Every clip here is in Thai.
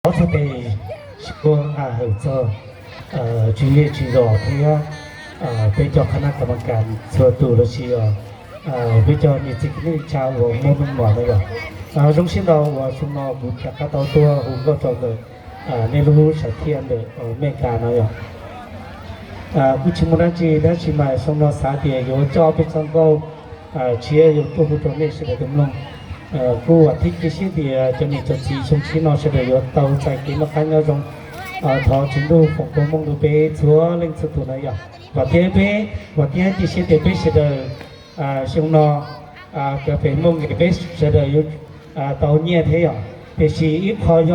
我这边说合作主业主导ที่ไปจอคณะกรรมการส่วนตัว了是ไปจอ你这个ชาว我们嘛那个中心到我从那不偏看到多红个这个内陆小天的美感那样不起码那这但是嘛从那啥的有照片上高企业有多多类似的东西กูว่าที่คิดเดียจะมีจุดสีชมชีนอเสด็จยศเตาใจกินมาคันเราจงทอชินดูฝงตัวมงดูเป้ชัวเล่งสุดตัวไหนอย่างว่าเทียเป้ว่าเทียที่เสด็จเป้เสด็จชงนอกาแฟมงเป้เสด็จยศเตาเนี่ยเทียเป้ชีอีพอย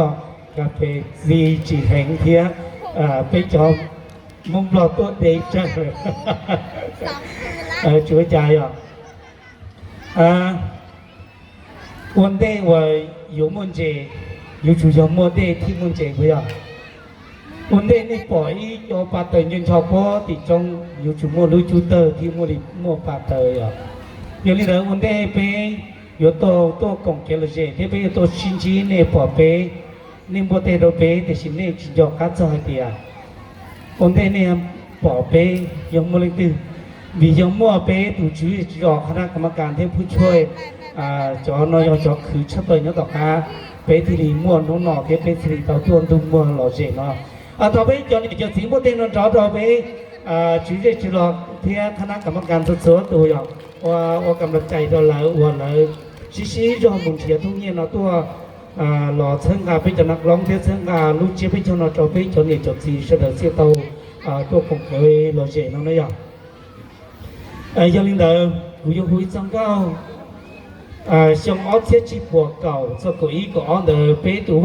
กาแฟวีจีแห่งเทียเป้จอมมงรอตัวเด็กจังช่วยใจวันเดว่า有问题，有主要问题听问题不要。วันเดนี่ปล่อยยอปาเตยยังชอบพอติดจงอยู่จุโมลุจูเตอร์ที่โมลิโมปาเตยอย่างนี้เลยวันเดไปอยู่ตัวกงเกลเจที่ไปตัวชินจีเนี่ยปอไปนี่โมเตโรไปแต่ชินเนี่ยจิจอกกัดซอยเดียวันเดเนี่ยปอไปยังโมลิตือมียังมั่วไปถูกจุยจอกคณะกรรมการที่ผู้ช่วยจอนอยจอคือชัดเลยเนาะต่อมาเป็นที่ดีม่วนน้องหน่อที่เป็นที่ดีต่อตัวตุ้มม่วนหล่อเจ๋งเนาะต่อไปจอนี่จะสิงห์โมเดลนจอต่อไปจุดเด็ดจุดหลอกที่คณะกรรมการสุดสวยตัวอย่างว่ากำลังใจตัวเราว่าเราชี้จอมุนเชียทุกเนี่ยเนาะตัวหล่อเชิงกาไปจะนักร้องเที่ยวเชิงกาลูกเชี่ยวไปจนเราจอไปจนเนี่ยจบสีเสด็จเสียตัวตัวคงเคยหล่อเจ๋งน้องได้อย่างยังลิงเดอร์หูยหูยจังเก้า上屋thiết置破舊，做個一個安的北都。